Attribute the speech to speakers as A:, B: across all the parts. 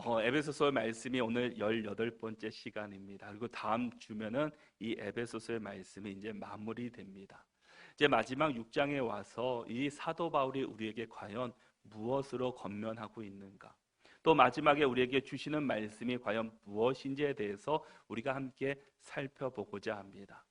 A: 에베소서 말씀이 오늘 18번째 시간입니다. 그리고 다음 주면은 이 에베소서의 말씀이 이제 마무리됩니다. 이제 마지막 6장에 와서 이 사도 바울이 우리에게 과연 무엇으로 권면하고 있는가? 또 마지막에 우리에게 주시는 말씀이 과연 무엇인지에 대해서 우리가 함께 살펴보고자 합니다.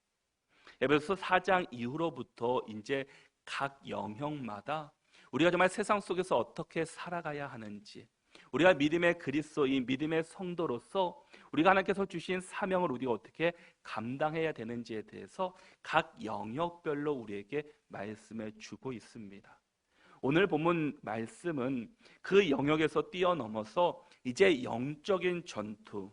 A: 에베소서 4장 이후로부터 이제 각 영역마다 우리가 정말 세상 속에서 어떻게 살아가야 하는지, 우리가 믿음의 그리스도인, 믿음의 성도로서 우리가 하나님께서 주신 사명을 우리가 어떻게 감당해야 되는지에 대해서 각 영역별로 우리에게 말씀해 주고 있습니다. 오늘 본문 말씀은 그 영역에서 뛰어넘어서 이제 영적인 전투,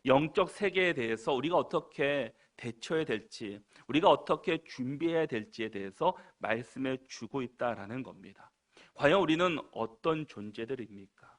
A: 영적 세계에 대해서 우리가 어떻게 대처해야 될지, 우리가 어떻게 준비해야 될지에 대해서 말씀해 주고 있다라는 겁니다. 과연 우리는 어떤 존재들입니까?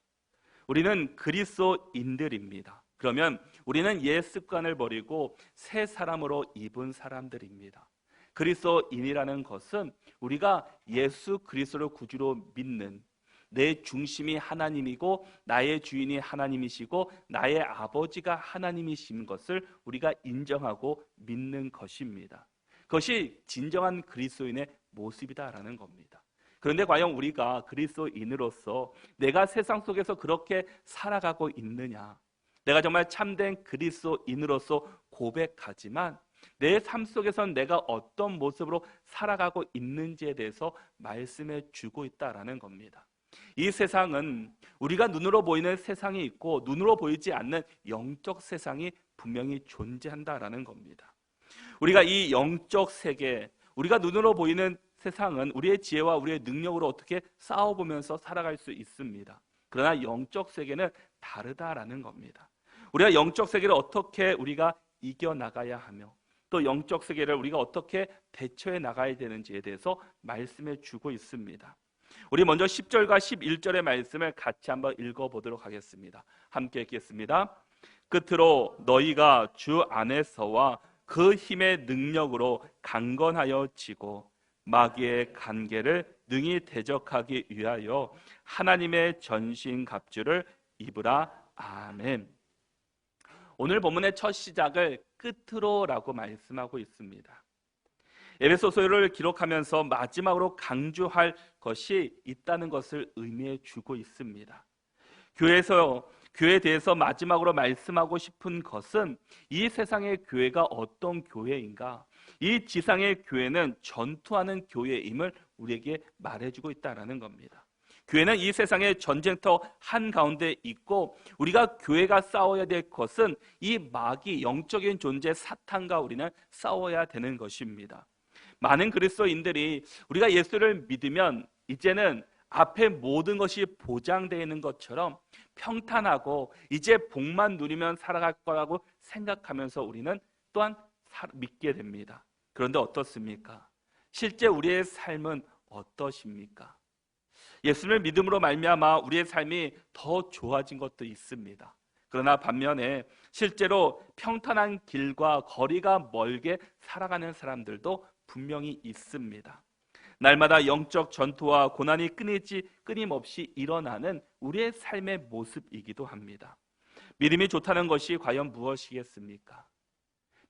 A: 우리는 그리스도인들입니다. 그러면 우리는 옛 습관을 버리고 새 사람으로 입은 사람들입니다. 그리스도인이라는 것은 우리가 예수 그리스도를 구주로 믿는, 내 중심이 하나님이고 나의 주인이 하나님이시고 나의 아버지가 하나님이신 것을 우리가 인정하고 믿는 것입니다. 그것이 진정한 그리스도인의 모습이다라는 겁니다. 그런데 과연 우리가 그리스도인으로서 내가 세상 속에서 그렇게 살아가고 있느냐? 내가 정말 참된 그리스도인으로서 고백하지만 내 삶 속에서는 내가 어떤 모습으로 살아가고 있는지에 대해서 말씀해 주고 있다라는 겁니다. 이 세상은 우리가 눈으로 보이는 세상이 있고 눈으로 보이지 않는 영적 세상이 분명히 존재한다라는 겁니다. 우리가 이 영적 세계, 우리가 눈으로 보이는 세상은 우리의 지혜와 우리의 능력으로 어떻게 싸워보면서 살아갈 수 있습니다. 그러나 영적 세계는 다르다라는 겁니다. 우리가 영적 세계를 어떻게 우리가 이겨나가야 하며 또 영적 세계를 우리가 어떻게 대처해 나가야 되는지에 대해서 말씀해 주고 있습니다. 우리 먼저 10절과 11절의 말씀을 같이 한번 읽어보도록 하겠습니다. 함께 읽겠습니다. 끝으로 너희가 주 안에서와 그 힘의 능력으로 강건하여 지고 마귀의 간계를 능히 대적하기 위하여 하나님의 전신갑주를 입으라. 아멘. 오늘 본문의 첫 시작을 끝으로라고 말씀하고 있습니다. 에베소서를 기록하면서 마지막으로 강조할 것이 있다는 것을 의미해 주고 있습니다. 교회에 대해서 마지막으로 말씀하고 싶은 것은 이 세상의 교회가 어떤 교회인가, 이 지상의 교회는 전투하는 교회임을 우리에게 말해주고 있다는 겁니다. 교회는 이 세상의 전쟁터 한가운데 있고 우리가 교회가 싸워야 될 것은 이 마귀, 영적인 존재 사탄과 우리는 싸워야 되는 것입니다. 많은 그리스도인들이 우리가 예수를 믿으면 이제는 앞에 모든 것이 보장되어 있는 것처럼 평탄하고 이제 복만 누리면 살아갈 거라고 생각하면서 우리는 또한 믿게 됩니다. 그런데 어떻습니까? 실제 우리의 삶은 어떠십니까? 예수를 믿음으로 말미암아 우리의 삶이 더 좋아진 것도 있습니다. 그러나 반면에 실제로 평탄한 길과 거리가 멀게 살아가는 사람들도 분명히 있습니다. 날마다 영적 전투와 고난이 끊임없이 일어나는 우리의 삶의 모습이기도 합니다. 믿음이 좋다는 것이 과연 무엇이겠습니까?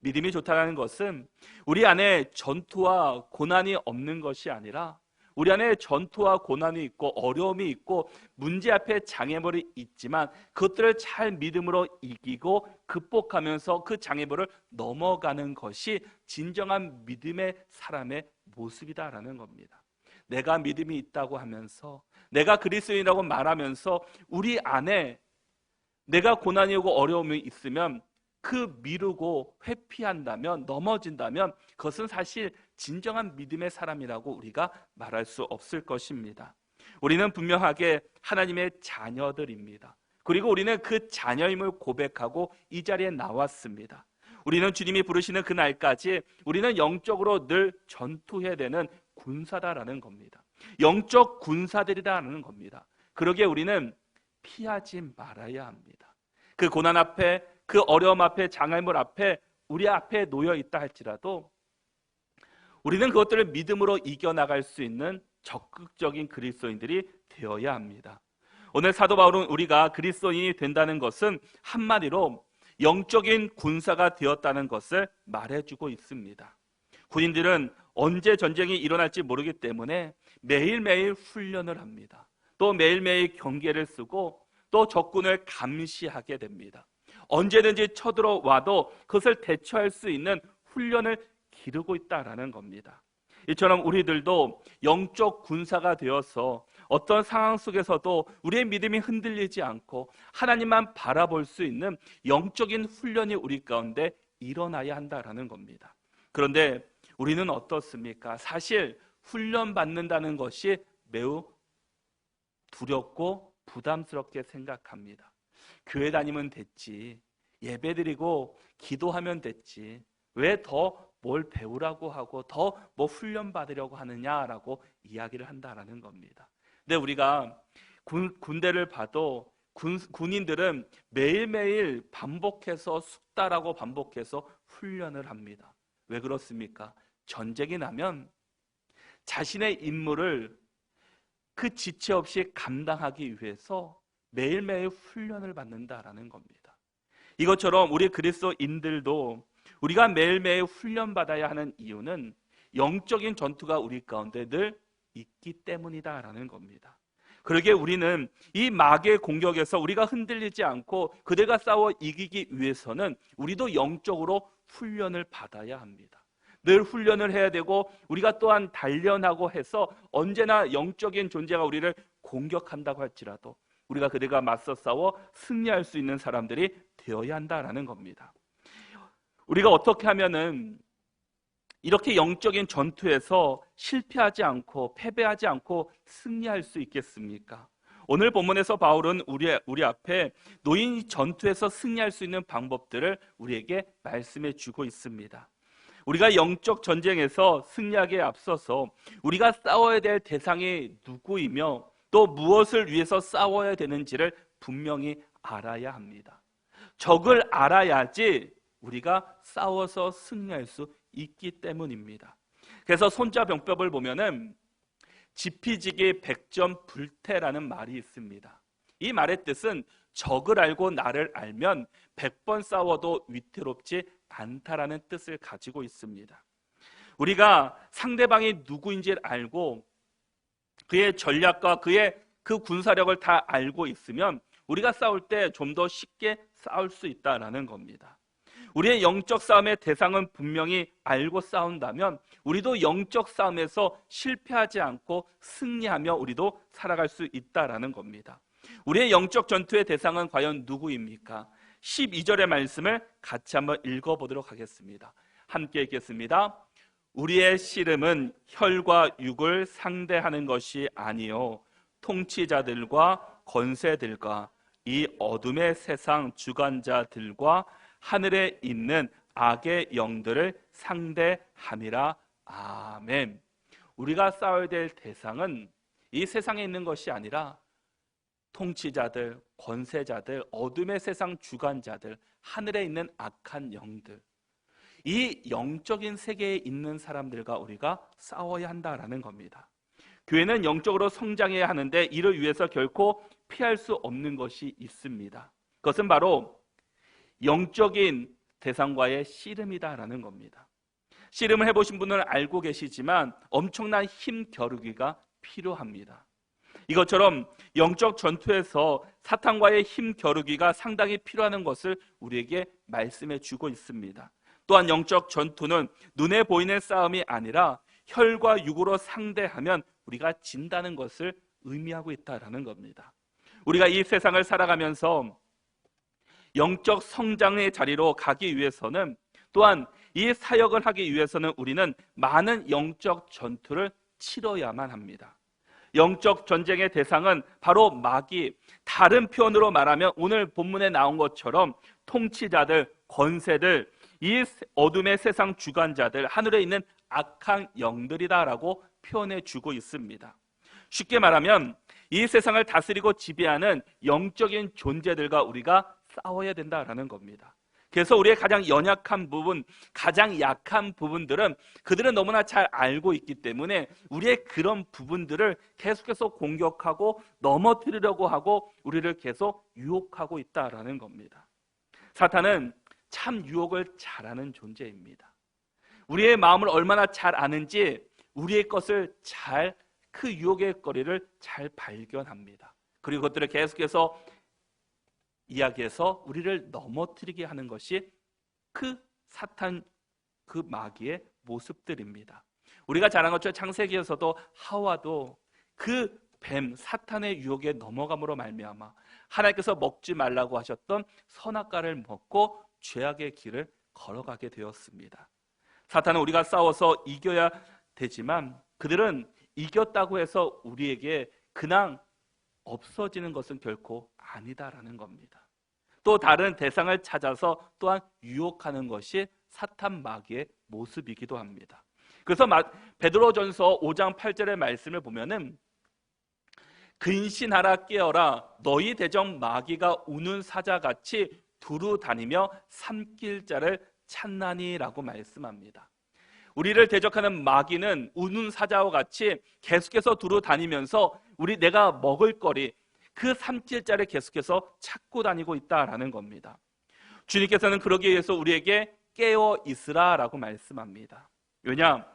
A: 믿음이 좋다는 것은 우리 안에 전투와 고난이 없는 것이 아니라 우리 안에 전투와 고난이 있고 어려움이 있고 문제 앞에 장애물이 있지만 그것들을 잘 믿음으로 이기고 극복하면서 그 장애물을 넘어가는 것이 진정한 믿음의 사람의 모습이다라는 겁니다. 내가 믿음이 있다고 하면서 내가 그리스도인이라고 말하면서 우리 안에 내가 고난이 오고 어려움이 있으면 그 미루고 회피한다면, 넘어진다면 그것은 사실 진정한 믿음의 사람이라고 우리가 말할 수 없을 것입니다. 우리는 분명하게 하나님의 자녀들입니다. 그리고 우리는 그 자녀임을 고백하고 이 자리에 나왔습니다. 우리는 주님이 부르시는 그날까지 우리는 영적으로 늘 전투해야 되는 군사다라는 겁니다. 영적 군사들이라는 겁니다. 그러기에 우리는 피하지 말아야 합니다. 그 고난 앞에, 그 어려움 앞에, 장애물 앞에 우리 앞에 놓여 있다 할지라도 우리는 그것들을 믿음으로 이겨나갈 수 있는 적극적인 그리스도인들이 되어야 합니다. 오늘 사도 바울은 우리가 그리스도인이 된다는 것은 한마디로 영적인 군사가 되었다는 것을 말해주고 있습니다. 군인들은 언제 전쟁이 일어날지 모르기 때문에 매일매일 훈련을 합니다. 또 매일매일 경계를 쓰고 또 적군을 감시하게 됩니다. 언제든지 쳐들어와도 그것을 대처할 수 있는 훈련을 기르고 있다라는 겁니다. 이처럼 우리들도 영적 군사가 되어서 어떤 상황 속에서도 우리의 믿음이 흔들리지 않고 하나님만 바라볼 수 있는 영적인 훈련이 우리 가운데 일어나야 한다라는 겁니다. 그런데 우리는 어떻습니까? 사실 훈련 받는다는 것이 매우 두렵고 부담스럽게 생각합니다. 교회 다니면 됐지, 예배드리고 기도하면 됐지, 왜 더 뭘 배우라고 하고 더 뭐 훈련 받으려고 하느냐라고 이야기를 한다라는 겁니다. 근데 우리가 군대를 봐도 군인들은 매일매일 반복해서 숙달하고 반복해서 훈련을 합니다. 왜 그렇습니까? 전쟁이 나면 자신의 임무를 그 지체 없이 감당하기 위해서 매일매일 훈련을 받는다라는 겁니다. 이것처럼 우리 그리스도인들도 우리가 매일매일 훈련받아야 하는 이유는 영적인 전투가 우리 가운데 늘 있기 때문이다라는 겁니다. 그러기에 우리는 이 마귀의 공격에서 우리가 흔들리지 않고 그들과 싸워 이기기 위해서는 우리도 영적으로 훈련을 받아야 합니다. 늘 훈련을 해야 되고 우리가 또한 단련하고 해서 언제나 영적인 존재가 우리를 공격한다고 할지라도 우리가 그들과 맞서 싸워 승리할 수 있는 사람들이 되어야 한다라는 겁니다. 우리가 어떻게 하면은 이렇게 영적인 전투에서 실패하지 않고 패배하지 않고 승리할 수 있겠습니까? 오늘 본문에서 바울은 우리 앞에 놓인 전투에서 승리할 수 있는 방법들을 우리에게 말씀해 주고 있습니다. 우리가 영적 전쟁에서 승리하기에 앞서서 우리가 싸워야 될 대상이 누구이며 또 무엇을 위해서 싸워야 되는지를 분명히 알아야 합니다. 적을 알아야지 우리가 싸워서 승리할 수 있기 때문입니다. 그래서 손자병법을 보면은 지피지기 백전불태라는 말이 있습니다. 이 말의 뜻은 적을 알고 나를 알면 100번 싸워도 위태롭지 않다라는 뜻을 가지고 있습니다. 우리가 상대방이 누구인지를 알고 그의 전략과 그의 그 군사력을 다 알고 있으면 우리가 싸울 때 좀 더 쉽게 싸울 수 있다라는 겁니다. 우리의 영적 싸움의 대상은 분명히 알고 싸운다면 우리도 영적 싸움에서 실패하지 않고 승리하며 우리도 살아갈 수 있다라는 겁니다. 우리의 영적 전투의 대상은 과연 누구입니까? 12절의 말씀을 같이 한번 읽어보도록 하겠습니다. 함께 읽겠습니다. 우리의 씨름은 혈과 육을 상대하는 것이 아니요 통치자들과 권세들과 이 어둠의 세상 주관자들과 하늘에 있는 악의 영들을 상대함이라. 아멘. 우리가 싸워야 될 대상은 이 세상에 있는 것이 아니라 통치자들, 권세자들, 어둠의 세상 주관자들, 하늘에 있는 악한 영들, 이 영적인 세계에 있는 사람들과 우리가 싸워야 한다라는 겁니다. 교회는 영적으로 성장해야 하는데 이를 위해서 결코 피할 수 없는 것이 있습니다. 그것은 바로 영적인 대상과의 씨름이다라는 겁니다. 씨름을 해보신 분은 알고 계시지만 엄청난 힘 겨루기가 필요합니다. 이것처럼 영적 전투에서 사탄과의 힘 겨루기가 상당히 필요한 것을 우리에게 말씀해 주고 있습니다. 또한 영적 전투는 눈에 보이는 싸움이 아니라 혈과 육으로 상대하면 우리가 진다는 것을 의미하고 있다라는 겁니다. 우리가 이 세상을 살아가면서 영적 성장의 자리로 가기 위해서는 또한 이 사역을 하기 위해서는 우리는 많은 영적 전투를 치러야만 합니다. 영적 전쟁의 대상은 바로 마귀, 다른 표현으로 말하면 오늘 본문에 나온 것처럼 통치자들, 권세들, 이 어둠의 세상 주관자들, 하늘에 있는 악한 영들이다라고 표현해 주고 있습니다. 쉽게 말하면 이 세상을 다스리고 지배하는 영적인 존재들과 우리가 싸워야 된다라는 겁니다. 그래서 우리의 가장 연약한 부분, 가장 약한 부분들은 그들은 너무나 잘 알고 있기 때문에 우리의 그런 부분들을 계속해서 공격하고 넘어뜨리려고 하고 우리를 계속 유혹하고 있다라는 겁니다. 사탄은 참 유혹을 잘하는 존재입니다. 우리의 마음을 얼마나 잘 아는지 우리의 것을 잘, 그 유혹의 거리를 잘 발견합니다. 그리고 그것들을 계속해서 이야기해서 우리를 넘어뜨리게 하는 것이 그 사탄, 그 마귀의 모습들입니다. 우리가 잘 아는 것처럼 창세기에서도 하와도 그 뱀, 사탄의 유혹에 넘어감으로 말미암아 하나님께서 먹지 말라고 하셨던 선악과를 먹고 죄악의 길을 걸어가게 되었습니다. 사탄은 우리가 싸워서 이겨야 되지만 그들은 이겼다고 해서 우리에게 그냥 없어지는 것은 결코 아니다라는 겁니다. 또 다른 대상을 찾아서 또한 유혹하는 것이 사탄 마귀의 모습이기도 합니다. 그래서 베드로전서 5장 8절의 말씀을 보면은 근신하라 깨어라 너희 대적 마귀가 우는 사자같이 두루 다니며 삼킬 자를 찾나니라고 말씀합니다. 우리를 대적하는 마귀는 우는 사자와 같이 계속해서 두루 다니면서 내가 먹을 거리, 그 삼킬 자를 계속해서 찾고 다니고 있다라는 겁니다. 주님께서는 그러기 위해서 우리에게 깨어 있으라라고 말씀합니다. 왜냐?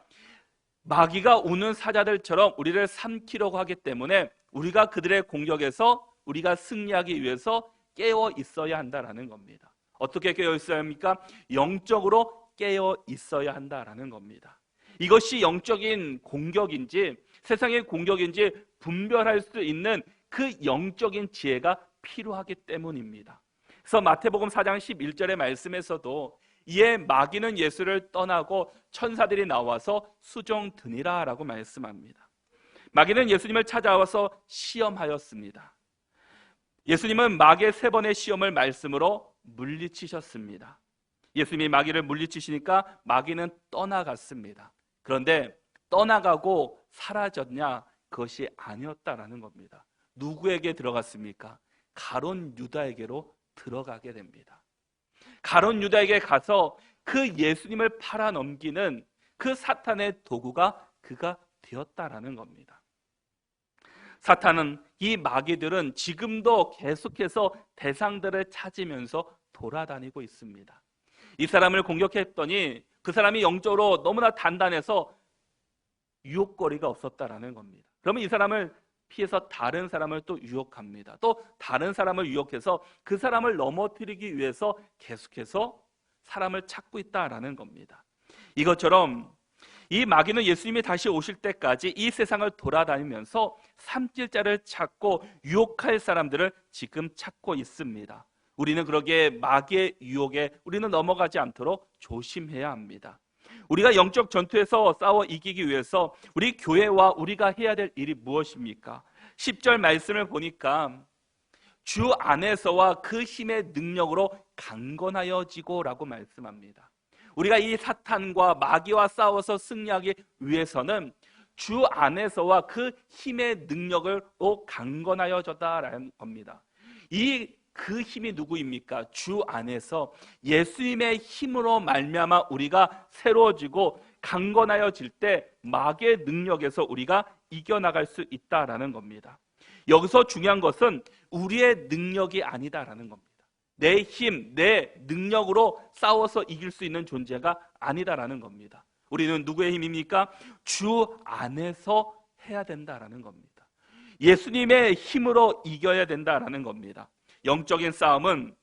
A: 마귀가 우는 사자들처럼 우리를 삼키려고 하기 때문에 우리가 그들의 공격에서 우리가 승리하기 위해서 깨어 있어야 한다라는 겁니다. 어떻게 깨어 있어야 합니까? 영적으로 깨어 있어야 한다라는 겁니다. 이것이 영적인 공격인지 세상의 공격인지 분별할 수 있는 그 영적인 지혜가 필요하기 때문입니다. 그래서 마태복음 4장 11절의 말씀에서도 이에 마귀는 예수를 떠나고 천사들이 나와서 수종드니라 라고 말씀합니다. 마귀는 예수님을 찾아와서 시험하였습니다. 예수님은 마귀의 3번의 시험을 말씀으로 물리치셨습니다. 예수님이 마귀를 물리치시니까 마귀는 떠나갔습니다. 그런데 떠나가고 사라졌냐? 그것이 아니었다라는 겁니다. 누구에게 들어갔습니까? 가룟 유다에게로 들어가게 됩니다. 가룟 유다에게 가서 그 예수님을 팔아넘기는 그 사탄의 도구가 그가 되었다라는 겁니다. 사탄은, 이 마귀들은 지금도 계속해서 대상들을 찾으면서 돌아다니고 있습니다. 이 사람을 공격했더니 그 사람이 영적으로 너무나 단단해서 유혹거리가 없었다라는 겁니다. 그러면 이 사람을 피해서 다른 사람을 또 유혹합니다. 또 다른 사람을 유혹해서 그 사람을 넘어뜨리기 위해서 계속해서 사람을 찾고 있다라는 겁니다. 이것처럼 이 마귀는 예수님이 다시 오실 때까지 이 세상을 돌아다니면서 삼킬 자를 찾고 유혹할 사람들을 지금 찾고 있습니다. 우리는 그러기에 마귀의 유혹에 우리는 넘어가지 않도록 조심해야 합니다. 우리가 영적 전투에서 싸워 이기기 위해서 우리 교회와 우리가 해야 될 일이 무엇입니까? 10절 말씀을 보니까 주 안에서와 그 힘의 능력으로 강건하여지고 라고 말씀합니다. 우리가 이 사탄과 마귀와 싸워서 승리하기 위해서는 주 안에서와 그 힘의 능력으로 강건하여졌다라는 겁니다. 그 힘이 누구입니까? 주 안에서 예수님의 힘으로 말미암아 우리가 새로워지고 강건하여질 때 마귀의 능력에서 우리가 이겨나갈 수 있다라는 겁니다. 여기서 중요한 것은 우리의 능력이 아니다라는 겁니다. 내 힘, 내 능력으로 싸워서 이길 수 있는 존재가 아니다라는 겁니다. 우리는 누구의 힘입니까? 주 안에서 해야 된다라는 겁니다. 예수님의 힘으로 이겨야 된다라는 겁니다. 영적인 싸움은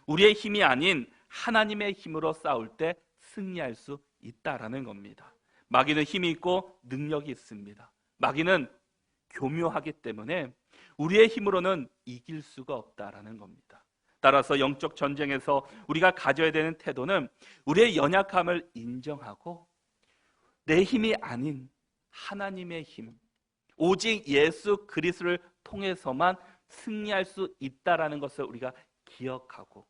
A: 우리의 힘이 아닌 하나님의 힘으로 싸울 때 승리할 수 있다라는 겁니다. 마귀는 힘이 있고 능력이 있습니다. 마귀는 교묘하기 때문에 우리의 힘으로는 이길 수가 없다라는 겁니다. 따라서 영적 전쟁에서 우리가 가져야 되는 태도는 우리의 연약함을 인정하고 내 힘이 아닌 하나님의 힘, 오직 예수 그리스도를 통해서만 승리할 수 있다라는 것을 우리가 기억하고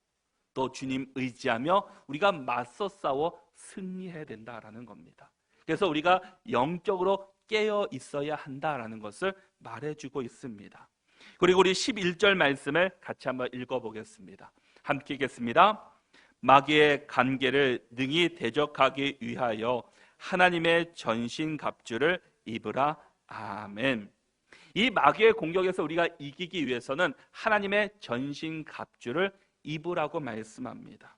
A: 또 주님 의지하며 우리가 맞서 싸워 승리해야 된다라는 겁니다. 그래서 우리가 영적으로 깨어 있어야 한다라는 것을 말해주고 있습니다. 그리고 우리 11절 말씀을 같이 한번 읽어보겠습니다. 함께 읽겠습니다. 마귀의 관계를 능히 대적하기 위하여 하나님의 전신갑주를 입으라. 아멘. 이 마귀의 공격에서 우리가 이기기 위해서는 하나님의 전신갑주를 입으라고 말씀합니다.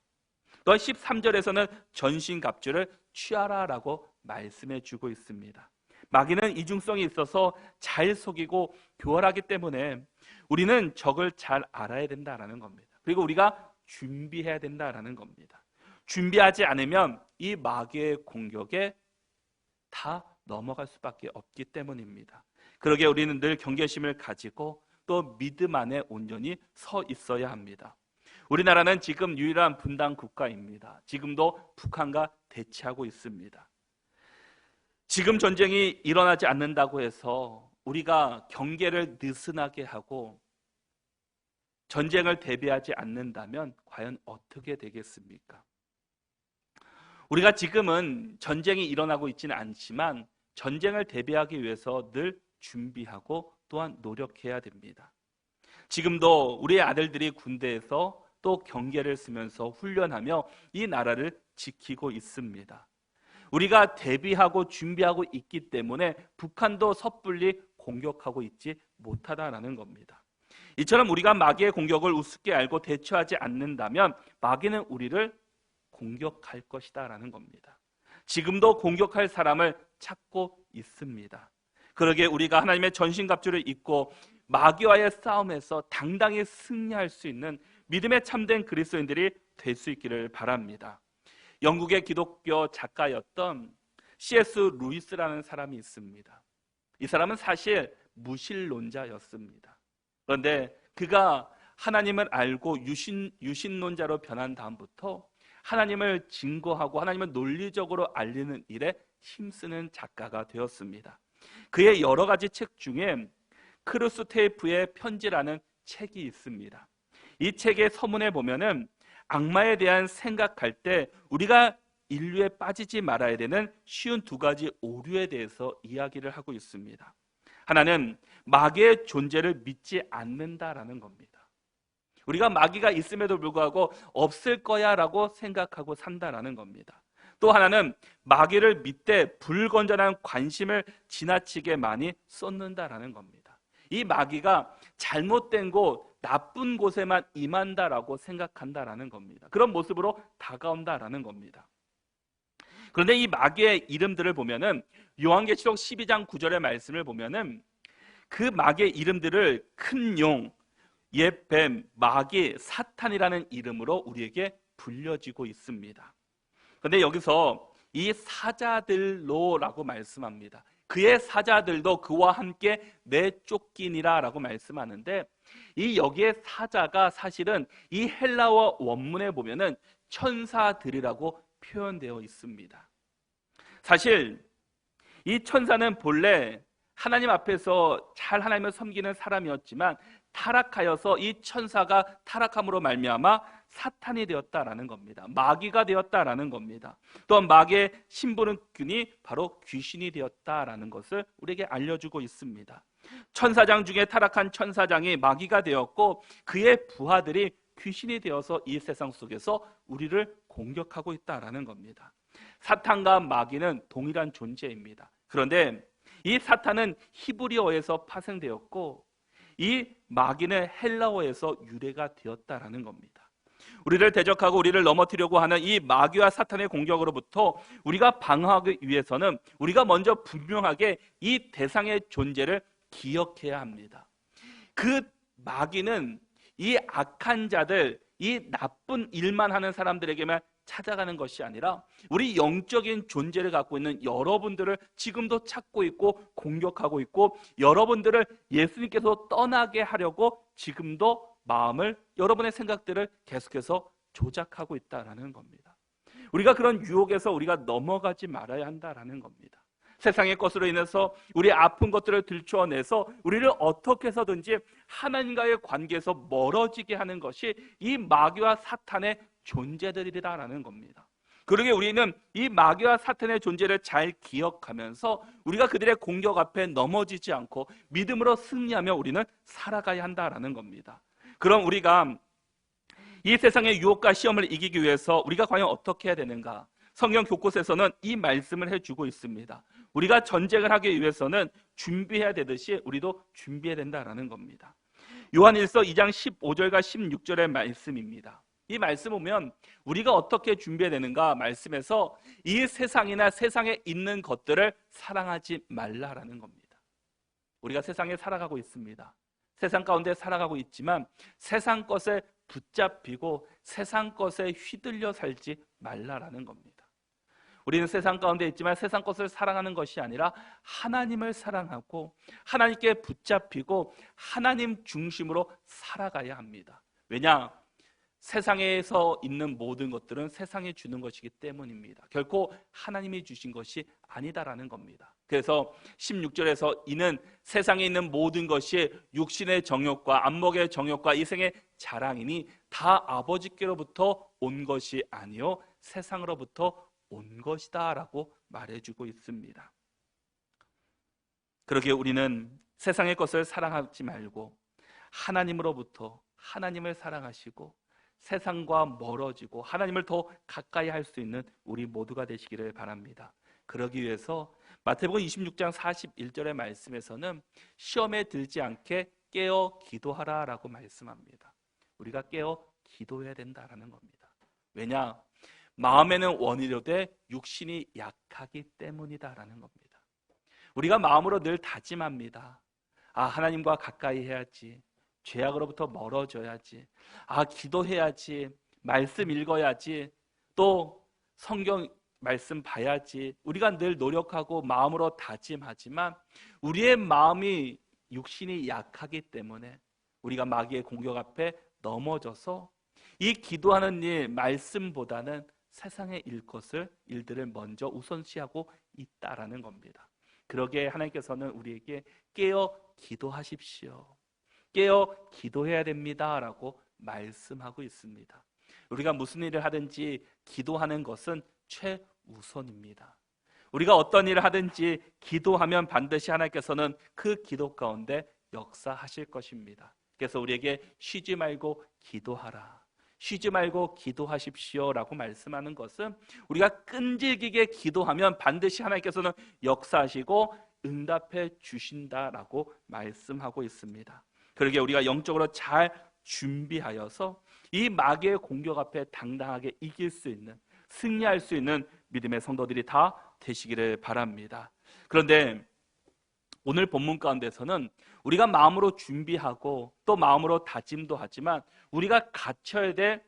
A: 또 13절에서는 전신갑주를 취하라라고 말씀해 주고 있습니다. 마귀는 이중성이 있어서 잘 속이고 교활하기 때문에 우리는 적을 잘 알아야 된다라는 겁니다. 그리고 우리가 준비해야 된다라는 겁니다. 준비하지 않으면 이 마귀의 공격에 다 넘어갈 수밖에 없기 때문입니다. 그러기에 우리는 늘 경계심을 가지고 또 믿음 안에 온전히 서 있어야 합니다. 우리나라는 지금 유일한 분단 국가입니다. 지금도 북한과 대치하고 있습니다. 지금 전쟁이 일어나지 않는다고 해서 우리가 경계를 느슨하게 하고 전쟁을 대비하지 않는다면 과연 어떻게 되겠습니까? 우리가 지금은 전쟁이 일어나고 있지는 않지만 전쟁을 대비하기 위해서 늘 준비하고 또한 노력해야 됩니다. 지금도 우리의 아들들이 군대에서 또 경계를 쓰면서 훈련하며 이 나라를 지키고 있습니다. 우리가 대비하고 준비하고 있기 때문에 북한도 섣불리 공격하고 있지 못하다라는 겁니다. 이처럼 우리가 마귀의 공격을 우습게 알고 대처하지 않는다면 마귀는 우리를 공격할 것이다라는 겁니다. 지금도 공격할 사람을 찾고 있습니다. 그러기에 우리가 하나님의 전신갑주를 입고 마귀와의 싸움에서 당당히 승리할 수 있는 믿음에 참된 그리스도인들이 될 수 있기를 바랍니다. 영국의 기독교 작가였던 C.S. 루이스라는 사람이 있습니다. 이 사람은 사실 무신론자였습니다. 그런데 그가 하나님을 알고 유신론자로 변한 다음부터 하나님을 증거하고 하나님을 논리적으로 알리는 일에 힘쓰는 작가가 되었습니다. 그의 여러 가지 책 중에 크루스테이프의 편지라는 책이 있습니다. 이 책의 서문에 보면은 악마에 대한 생각할 때 우리가 인류에 빠지지 말아야 되는 쉬운 두 가지 오류에 대해서 이야기를 하고 있습니다. 하나는 마귀의 존재를 믿지 않는다라는 겁니다. 우리가 마귀가 있음에도 불구하고 없을 거야 라고 생각하고 산다라는 겁니다. 또 하나는 마귀를 믿되 불건전한 관심을 지나치게 많이 쏟는다라는 겁니다. 이 마귀가 잘못된 곳, 나쁜 곳에만 임한다라고 생각한다라는 겁니다. 그런 모습으로 다가온다라는 겁니다. 그런데 이 마귀의 이름들을 보면은 요한계시록 12장 9절의 말씀을 보면은 그 마귀의 이름들을 큰 용, 옛뱀, 마귀, 사탄이라는 이름으로 우리에게 불려지고 있습니다. 그런데 여기서 이 사자들로라고 말씀합니다. 그의 사자들도 그와 함께 내쫓기니라 라고 말씀하는데 이 여기에 사자가 사실은 이 헬라어 원문에 보면은 천사들이라고 표현되어 있습니다. 사실 이 천사는 본래 하나님 앞에서 잘 하나님을 섬기는 사람이었지만 타락하여서 이 천사가 타락함으로 말미암아 사탄이 되었다라는 겁니다. 마귀가 되었다라는 겁니다. 또한 마귀의 신분이 바로 귀신이 되었다라는 것을 우리에게 알려주고 있습니다. 천사장 중에 타락한 천사장이 마귀가 되었고 그의 부하들이 귀신이 되어서 이 세상 속에서 우리를 공격하고 있다라는 겁니다. 사탄과 마귀는 동일한 존재입니다. 그런데 이 사탄은 히브리어에서 파생되었고 이 마귀는 헬라어에서 유래가 되었다라는 겁니다. 우리를 대적하고 우리를 넘어뜨리려고 하는 이 마귀와 사탄의 공격으로부터 우리가 방어하기 위해서는 우리가 먼저 분명하게 이 대상의 존재를 기억해야 합니다. 그 마귀는 이 악한 자들, 이 나쁜 일만 하는 사람들에게만 찾아가는 것이 아니라 우리 영적인 존재를 갖고 있는 여러분들을 지금도 찾고 있고 공격하고 있고 여러분들을 예수님께서 떠나게 하려고 지금도 마음을 여러분의 생각들을 계속해서 조작하고 있다라는 겁니다. 우리가 그런 유혹에서 우리가 넘어가지 말아야 한다라는 겁니다. 세상의 것으로 인해서 우리 아픈 것들을 들추어내서 우리를 어떻게 해서든지 하나님과의 관계에서 멀어지게 하는 것이 이 마귀와 사탄의 존재들이라는 겁니다. 그러기에 우리는 이 마귀와 사탄의 존재를 잘 기억하면서 우리가 그들의 공격 앞에 넘어지지 않고 믿음으로 승리하며 우리는 살아가야 한다라는 겁니다. 그럼 우리가 이 세상의 유혹과 시험을 이기기 위해서 우리가 과연 어떻게 해야 되는가? 성경 곳곳에서는 이 말씀을 해주고 있습니다. 우리가 전쟁을 하기 위해서는 준비해야 되듯이 우리도 준비해야 된다라는 겁니다. 요한일서 2장 15절과 16절의 말씀입니다. 이 말씀 보면 우리가 어떻게 준비해야 되는가 말씀에서 이 세상이나 세상에 있는 것들을 사랑하지 말라라는 겁니다. 우리가 세상에 살아가고 있습니다. 세상 가운데 살아가고 있지만 세상 것에 붙잡히고 세상 것에 휘둘려 살지 말라라는 겁니다. 우리는 세상 가운데 있지만 세상 것을 사랑하는 것이 아니라 하나님을 사랑하고 하나님께 붙잡히고 하나님 중심으로 살아가야 합니다. 왜냐? 세상에서 있는 모든 것들은 세상이 주는 것이기 때문입니다. 결코 하나님이 주신 것이 아니다라는 겁니다. 그래서 16절에서 이는 세상에 있는 모든 것이 육신의 정욕과 안목의 정욕과 이생의 자랑이니 다 아버지께로부터 온 것이 아니요 세상으로부터 온 것이다 라고 말해주고 있습니다. 그러기에 우리는 세상의 것을 사랑하지 말고 하나님으로부터 하나님을 사랑하시고 세상과 멀어지고 하나님을 더 가까이 할 수 있는 우리 모두가 되시기를 바랍니다. 그러기 위해서 마태복음 26장 41절의 말씀에서는 시험에 들지 않게 깨어 기도하라 라고 말씀합니다. 우리가 깨어 기도해야 된다라는 겁니다. 왜냐? 마음에는 원이로되 육신이 약하기 때문이다라는 겁니다. 우리가 마음으로 늘 다짐합니다. 하나님과 가까이 해야지, 죄악으로부터 멀어져야지, 기도해야지, 말씀 읽어야지, 또 성경 말씀 봐야지. 우리가 늘 노력하고 마음으로 다짐하지만 우리의 마음이 육신이 약하기 때문에 우리가 마귀의 공격 앞에 넘어져서 이 기도하는 일, 말씀보다는 세상의 일들을 먼저 우선시하고 있다라는 겁니다. 그러기에 하나님께서는 우리에게 깨어 기도하십시오, 깨어 기도해야 됩니다 라고 말씀하고 있습니다. 우리가 무슨 일을 하든지 기도하는 것은 최우선입니다. 우리가 어떤 일을 하든지 기도하면 반드시 하나님께서는 그 기도 가운데 역사하실 것입니다. 그래서 우리에게 쉬지 말고 기도하라, 쉬지 말고 기도하십시오 라고 말씀하는 것은 우리가 끈질기게 기도하면 반드시 하나님께서는 역사하시고 응답해 주신다라고 말씀하고 있습니다. 그러기에 우리가 영적으로 잘 준비하여서 이 마귀의 공격 앞에 당당하게 이길 수 있는, 승리할 수 있는 믿음의 성도들이 다 되시기를 바랍니다. 그런데 오늘 본문 가운데서는 우리가 마음으로 준비하고 또 마음으로 다짐도 하지만 우리가 갖춰야 될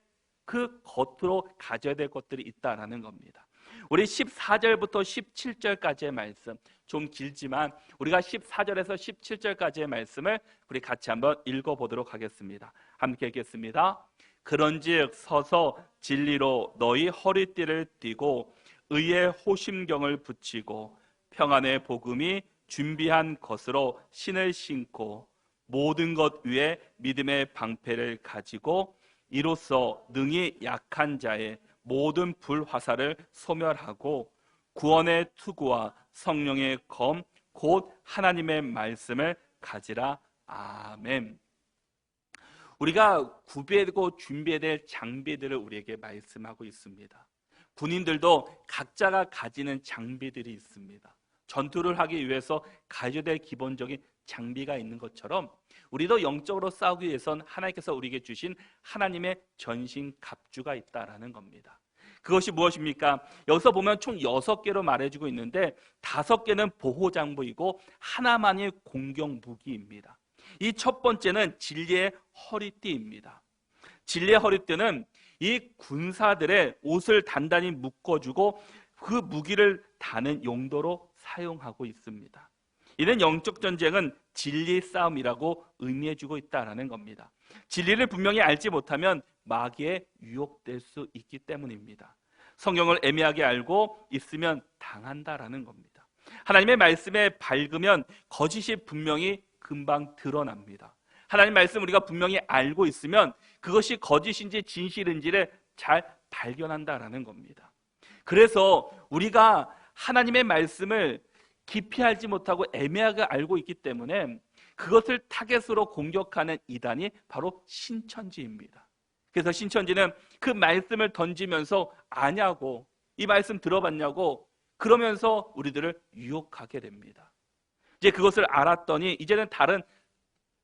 A: 그 겉으로 가져야 될 것들이 있다라는 겁니다. 우리 14절부터 17절까지의 말씀, 좀 길지만 우리가 14절에서 17절까지의 말씀을 우리 같이 한번 읽어보도록 하겠습니다. 함께 읽겠습니다. 그런즉 서서 진리로 너희 허리띠를 띠고 의의 호심경을 붙이고 평안의 복음이 준비한 것으로 신을 신고 모든 것 위에 믿음의 방패를 가지고 이로써 능히 약한 자의 모든 불화살을 소멸하고 구원의 투구와 성령의 검 곧 하나님의 말씀을 가지라. 아멘. 우리가 구비하고 준비해야 될 장비들을 우리에게 말씀하고 있습니다. 군인들도 각자가 가지는 장비들이 있습니다. 전투를 하기 위해서 가져야 될 기본적인 장비가 있는 것처럼 우리도 영적으로 싸우기 위해선 하나님께서 우리에게 주신 하나님의 전신 갑주가 있다라는 겁니다. 그것이 무엇입니까? 여기서 보면 총 6개로 말해주고 있는데 5개는 보호장부이고 하나만이 공격 무기입니다. 이 첫 번째는 진리의 허리띠입니다. 진리의 허리띠는 이 군사들의 옷을 단단히 묶어주고 그 무기를 다는 용도로 사용하고 있습니다. 이는 영적 전쟁은 진리 싸움이라고 의미해주고 있다는 겁니다. 진리를 분명히 알지 못하면 마귀에 유혹될 수 있기 때문입니다. 성경을 애매하게 알고 있으면 당한다라는 겁니다. 하나님의 말씀에 밝으면 거짓이 분명히 금방 드러납니다. 하나님 말씀 우리가 분명히 알고 있으면 그것이 거짓인지 진실인지를 잘 발견한다라는 겁니다. 그래서 우리가 하나님의 말씀을 깊이 알지 못하고 애매하게 알고 있기 때문에 그것을 타겟으로 공격하는 이단이 바로 신천지입니다. 그래서 신천지는 그 말씀을 던지면서 아냐고, 이 말씀 들어봤냐고 그러면서 우리들을 유혹하게 됩니다. 이제 그것을 알았더니 이제는 다른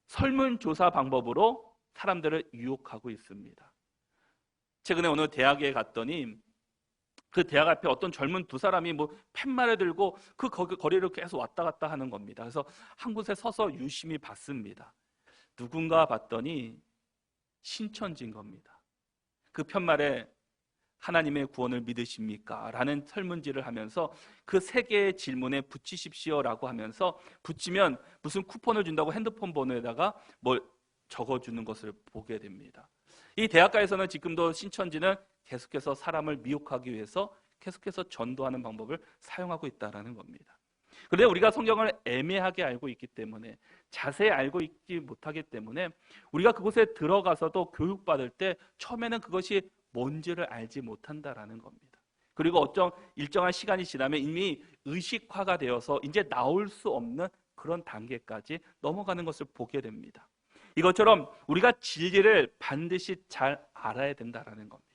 A: 설문조사 방법으로 사람들을 유혹하고 있습니다. 최근에 어느 대학에 갔더니 그 대학 앞에 어떤 젊은 두 사람이 뭐 팻말을 들고 그 거리를 계속 왔다 갔다 하는 겁니다. 그래서 한 곳에 서서 유심히 봤습니다. 누군가 봤더니 신천지인 겁니다. 그 팻말에 하나님의 구원을 믿으십니까? 라는 설문지를 하면서 그 세 개의 질문에 붙이십시오라고 하면서 붙이면 무슨 쿠폰을 준다고 핸드폰 번호에다가 뭘 적어주는 것을 보게 됩니다. 이 대학가에서는 지금도 신천지는 계속해서 사람을 미혹하기 위해서 계속해서 전도하는 방법을 사용하고 있다는 겁니다. 그런데 우리가 성경을 애매하게 알고 있기 때문에, 자세히 알고 있지 못하기 때문에 우리가 그곳에 들어가서도 교육받을 때 처음에는 그것이 뭔지를 알지 못한다라는 겁니다. 그리고 일정한 시간이 지나면 이미 의식화가 되어서 이제 나올 수 없는 그런 단계까지 넘어가는 것을 보게 됩니다. 이것처럼 우리가 진리를 반드시 잘 알아야 된다라는 겁니다.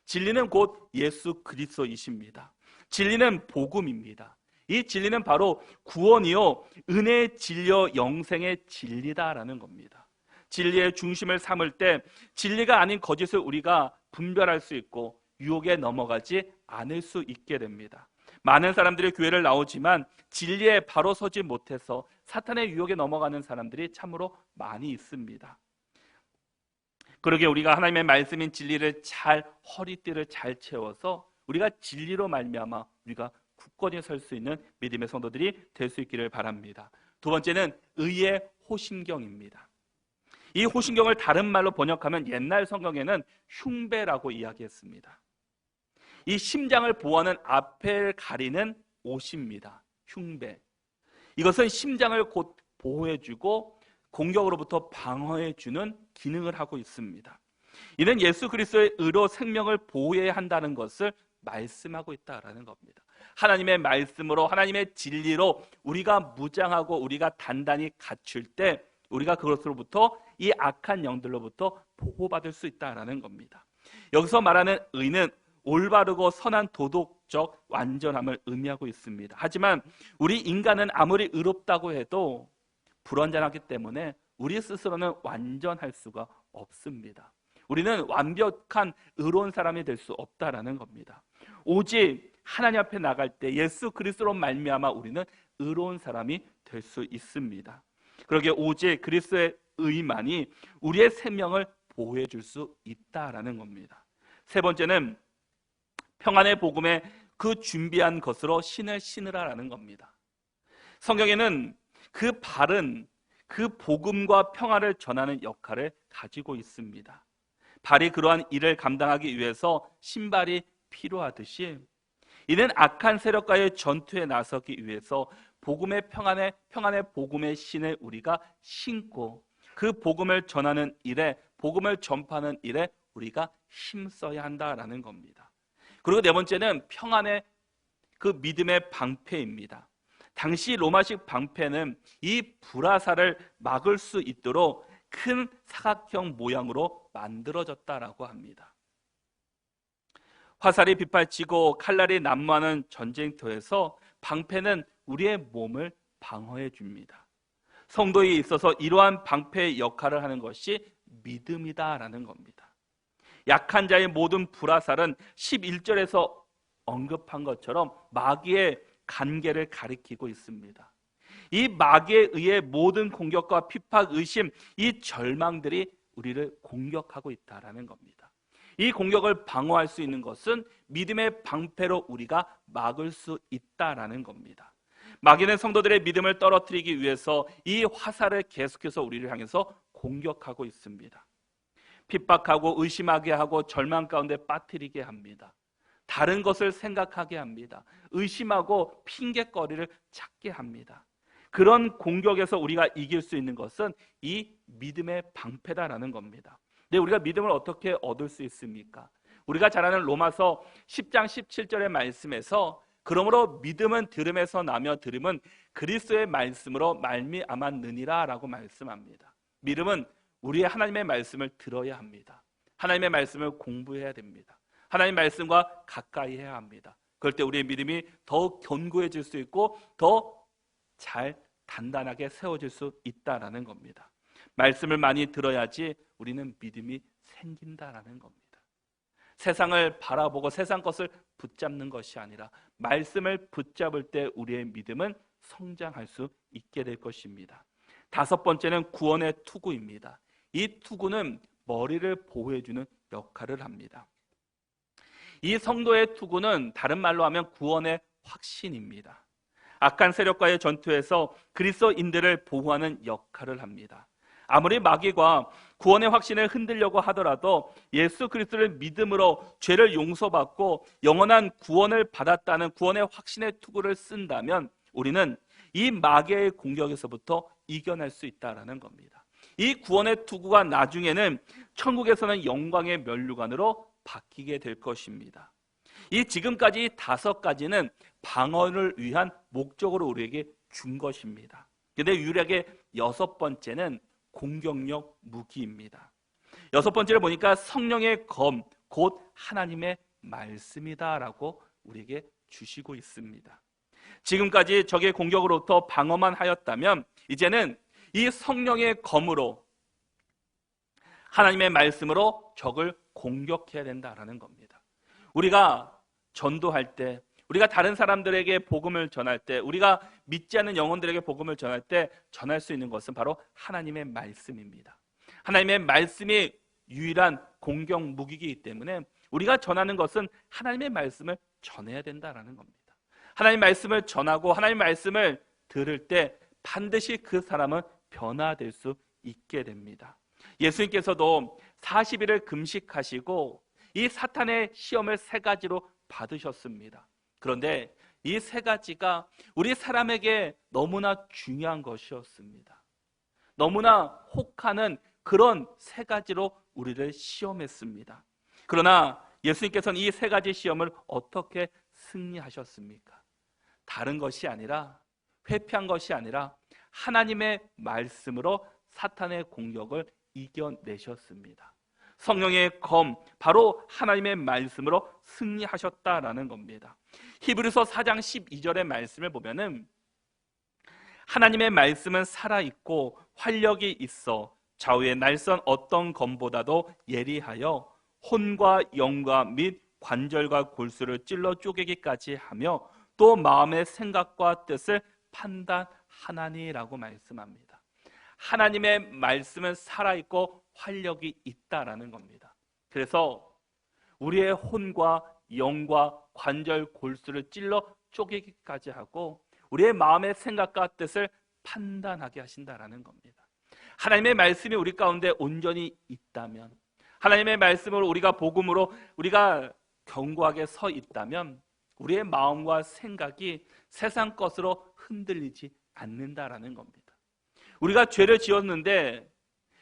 A: 진리는 곧 예수 그리스도이십니다. 진리는 복음입니다. 이 진리는 바로 구원이요 은혜의 진리요 영생의 진리다라는 겁니다. 진리의 중심을 삼을 때 진리가 아닌 거짓을 우리가 분별할 수 있고 유혹에 넘어가지 않을 수 있게 됩니다. 많은 사람들이 교회를 나오지만 진리에 바로 서지 못해서 사탄의 유혹에 넘어가는 사람들이 참으로 많이 있습니다. 그러게 우리가 하나님의 말씀인 진리를 허리띠를 잘 채워서 우리가 진리로 말미암아 우리가 굳건히 설 수 있는 믿음의 성도들이 될 수 있기를 바랍니다. 두 번째는 의의 호심경입니다. 이 호심경을 다른 말로 번역하면 옛날 성경에는 흉배라고 이야기했습니다. 이 심장을 보호하는 앞을 가리는 옷입니다. 흉배. 이것은 심장을 곧 보호해주고 공격으로부터 방어해주는 기능을 하고 있습니다. 이는 예수 그리스도의 의로 생명을 보호해야 한다는 것을 말씀하고 있다라는 겁니다. 하나님의 말씀으로, 하나님의 진리로 우리가 무장하고 우리가 단단히 갖출 때 우리가 그것으로부터, 이 악한 영들로부터 보호받을 수 있다라는 겁니다. 여기서 말하는 의는 올바르고 선한 도덕적 완전함을 의미하고 있습니다. 하지만 우리 인간은 아무리 의롭다고 해도 불완전하기 때문에 우리 스스로는 완전할 수가 없습니다. 우리는 완벽한 의로운 사람이 될 수 없다라는 겁니다. 오직 하나님 앞에 나갈 때 예수 그리스도로 말미암아 우리는 의로운 사람이 될 수 있습니다. 그러기에 오직 그리스도의 의만이 우리의 생명을 보호해 줄 수 있다라는 겁니다. 세 번째는 평안의 복음에 그 준비한 것으로 신을 신으라라는 겁니다. 성경에는 그 발은 그 복음과 평안을 전하는 역할을 가지고 있습니다. 발이 그러한 일을 감당하기 위해서 신발이 필요하듯이 이는 악한 세력과의 전투에 나서기 위해서 복음의 평안의 복음의 신을 우리가 신고 그 복음을 전하는 일에, 복음을 전파하는 일에 우리가 힘써야 한다라는 겁니다. 그리고 네 번째는 평안의 그 믿음의 방패입니다. 당시 로마식 방패는 이 불화살을 막을 수 있도록 큰 사각형 모양으로 만들어졌다라고 합니다. 화살이 빗발치고 칼날이 난무하는 전쟁터에서 방패는 우리의 몸을 방어해 줍니다. 성도에 있어서 이러한 방패의 역할을 하는 것이 믿음이다라는 겁니다. 약한 자의 모든 불화살은 11절에서 언급한 것처럼 마귀의 간계를 가리키고 있습니다. 이 마귀에 의해 모든 공격과 핍박, 의심, 이 절망들이 우리를 공격하고 있다라는 겁니다. 이 공격을 방어할 수 있는 것은 믿음의 방패로 우리가 막을 수 있다라는 겁니다. 마귀는 성도들의 믿음을 떨어뜨리기 위해서 이 화살을 계속해서 우리를 향해서 공격하고 있습니다. 핍박하고 의심하게 하고 절망 가운데 빠뜨리게 합니다. 다른 것을 생각하게 합니다. 의심하고 핑계거리를 찾게 합니다. 그런 공격에서 우리가 이길 수 있는 것은 이 믿음의 방패다라는 겁니다. 근데 우리가 믿음을 어떻게 얻을 수 있습니까? 우리가 잘 아는 로마서 10장 17절의 말씀에서 그러므로 믿음은 들음에서 나며 들음은 그리스도의 말씀으로 말미암았느니라 라고 말씀합니다. 믿음은 우리의 하나님의 말씀을 들어야 합니다. 하나님의 말씀을 공부해야 됩니다. 하나님의 말씀과 가까이 해야 합니다. 그럴 때 우리의 믿음이 더 견고해질 수 있고 더 잘 단단하게 세워질 수 있다라는 겁니다. 말씀을 많이 들어야지 우리는 믿음이 생긴다라는 겁니다. 세상을 바라보고 세상 것을 붙잡는 것이 아니라 말씀을 붙잡을 때 우리의 믿음은 성장할 수 있게 될 것입니다. 다섯 번째는 구원의 투구입니다. 이 투구는 머리를 보호해주는 역할을 합니다. 이 성도의 투구는 다른 말로 하면 구원의 확신입니다. 악한 세력과의 전투에서 그리스도인들을 보호하는 역할을 합니다. 아무리 마귀가 구원의 확신을 흔들려고 하더라도 예수 그리스도를 믿음으로 죄를 용서받고 영원한 구원을 받았다는 구원의 확신의 투구를 쓴다면 우리는 이 마귀의 공격에서부터 이겨낼 수 있다는 겁니다. 이 구원의 투구가 나중에는 천국에서는 영광의 면류관으로 바뀌게 될 것입니다. 이 지금까지 다섯 가지는 방어를 위한 목적으로 우리에게 준 것입니다. 그런데 유일하게 여섯 번째는 공격력 무기입니다. 여섯 번째를 보니까 성령의 검, 곧 하나님의 말씀이다라고 우리에게 주시고 있습니다. 지금까지 적의 공격으로부터 방어만 하였다면 이제는 이 성령의 검으로 하나님의 말씀으로 적을 공격해야 된다라는 겁니다. 우리가 전도할 때, 우리가 다른 사람들에게 복음을 전할 때, 우리가 믿지 않는 영혼들에게 복음을 전할 때 전할 수 있는 것은 바로 하나님의 말씀입니다. 하나님의 말씀이 유일한 공격 무기이기 때문에 우리가 전하는 것은 하나님의 말씀을 전해야 된다라는 겁니다. 하나님의 말씀을 전하고 하나님의 말씀을 들을 때 반드시 그 사람은 변화될 수 있게 됩니다. 예수님께서도 40일을 금식하시고 이 사탄의 시험을 세 가지로 받으셨습니다. 그런데 이 세 가지가 우리 사람에게 너무나 중요한 것이었습니다. 너무나 혹하는 그런 세 가지로 우리를 시험했습니다. 그러나 예수님께서는 이 세 가지 시험을 어떻게 승리하셨습니까? 다른 것이 아니라, 회피한 것이 아니라 하나님의 말씀으로 사탄의 공격을 이겨내셨습니다. 성령의 검, 바로 하나님의 말씀으로 승리하셨다라는 겁니다. 히브리서 4장 12절의 말씀을 보면은 하나님의 말씀은 살아있고 활력이 있어 좌우의 날선 어떤 검보다도 예리하여 혼과 영과 및 관절과 골수를 찔러 쪼개기까지 하며 또 마음의 생각과 뜻을 판단하나니라고 말씀합니다. 하나님의 말씀은 살아있고 활력이 있다라는 겁니다. 그래서 우리의 혼과 영과 관절 골수를 찔러 쪼개기까지 하고 우리의 마음의 생각과 뜻을 판단하게 하신다라는 겁니다. 하나님의 말씀이 우리 가운데 온전히 있다면, 하나님의 말씀으로 우리가 복음으로 우리가 견고하게 서 있다면 우리의 마음과 생각이 세상 것으로 흔들리지 않는다라는 겁니다. 우리가 죄를 지었는데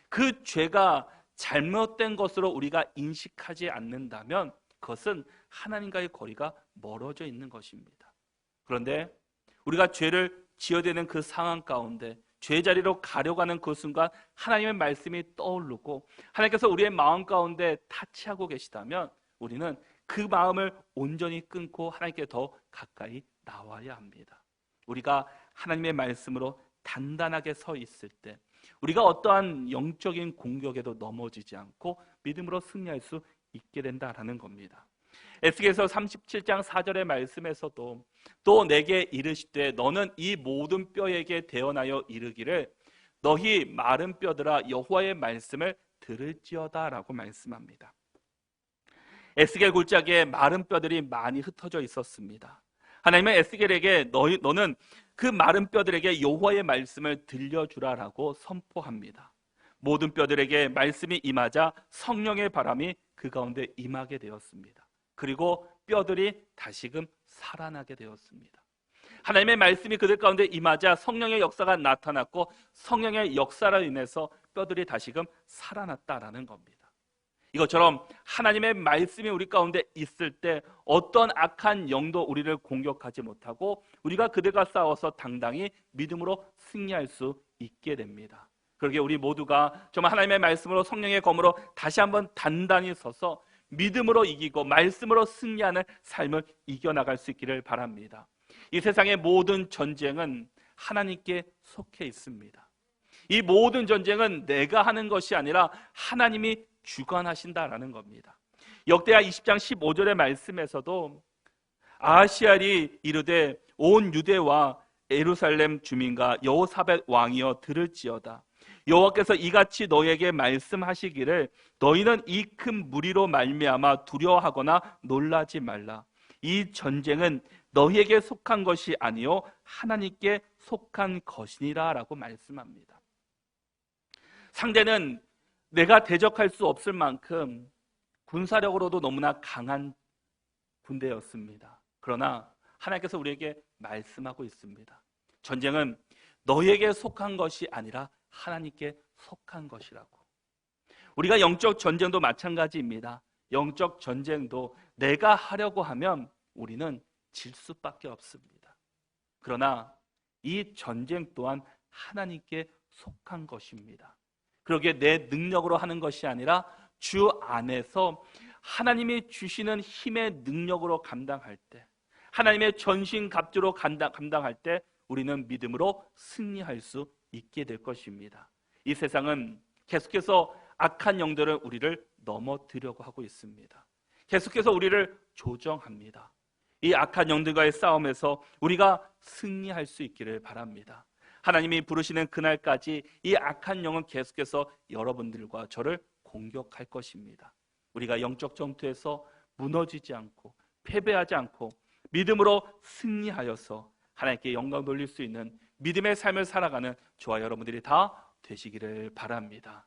A: 그 죄가 잘못된 것으로 우리가 인식하지 않는다면 그것은 하나님과의 거리가 멀어져 있는 것입니다. 그런데 우리가 죄를 지어대는 그 상황 가운데 죄자리로 가려고 하는 그 순간 하나님의 말씀이 떠오르고 하나님께서 우리의 마음 가운데 타치하고 계시다면 우리는 그 마음을 온전히 끊고 하나님께 더 가까이 나와야 합니다. 우리가 하나님의 말씀으로 단단하게 서 있을 때 우리가 어떠한 영적인 공격에도 넘어지지 않고 믿음으로 승리할 수 있게 된다라는 겁니다. 에스겔서 37장 4절의 말씀에서도 또 내게 이르시되 너는 이 모든 뼈에게 대언하여 이르기를 너희 마른 뼈들아 여호와의 말씀을 들을지어다라고 말씀합니다. 에스겔 굴짝에 마른 뼈들이 많이 흩어져 있었습니다. 하나님은 에스겔에게 너는 그 마른 뼈들에게 여호와의 말씀을 들려주라라고 선포합니다. 모든 뼈들에게 말씀이 임하자 성령의 바람이 그 가운데 임하게 되었습니다. 그리고 뼈들이 다시금 살아나게 되었습니다. 하나님의 말씀이 그들 가운데 임하자 성령의 역사가 나타났고 성령의 역사로 인해서 뼈들이 다시금 살아났다라는 겁니다. 이것처럼 하나님의 말씀이 우리 가운데 있을 때 어떤 악한 영도 우리를 공격하지 못하고 우리가 그들과 싸워서 당당히 믿음으로 승리할 수 있게 됩니다. 그러게 우리 모두가 정말 하나님의 말씀으로 성령의 검으로 다시 한번 단단히 서서 믿음으로 이기고 말씀으로 승리하는 삶을 이겨나갈 수 있기를 바랍니다. 이 세상의 모든 전쟁은 하나님께 속해 있습니다. 이 모든 전쟁은 내가 하는 것이 아니라 하나님이 주관하신다라는 겁니다. 역대하 20장 15절의 말씀에서도 아하시알이 이르되 온 유대와 예루살렘 주민과 여호사밧 왕이여 들을지어다. 여호와께서 이같이 너에게 말씀하시기를 너희는 이 큰 무리로 말미암아 두려워하거나 놀라지 말라. 이 전쟁은 너희에게 속한 것이 아니요 하나님께 속한 것이니라 라고 말씀합니다. 상대는 내가 대적할 수 없을 만큼 군사력으로도 너무나 강한 군대였습니다. 그러나 하나님께서 우리에게 말씀하고 있습니다. 전쟁은 너희에게 속한 것이 아니라 하나님께 속한 것이라고. 우리가 영적 전쟁도 마찬가지입니다. 영적 전쟁도 내가 하려고 하면 우리는 질 수밖에 없습니다. 그러나 이 전쟁 또한 하나님께 속한 것입니다. 그러기에 내 능력으로 하는 것이 아니라 주 안에서 하나님이 주시는 힘의 능력으로 감당할 때, 하나님의 전신갑주로 감당할 때 우리는 믿음으로 승리할 수 있게 될 것입니다. 이 세상은 계속해서 악한 영들은 우리를 넘어뜨리려고 하고 있습니다. 계속해서 우리를 조정합니다. 이 악한 영들과의 싸움에서 우리가 승리할 수 있기를 바랍니다. 하나님이 부르시는 그날까지 이 악한 영은 계속해서 여러분들과 저를 공격할 것입니다. 우리가 영적 전투에서 무너지지 않고 패배하지 않고 믿음으로 승리하여서 하나님께 영광 돌릴 수 있는 믿음의 삶을 살아가는 저와 여러분들이 다 되시기를 바랍니다.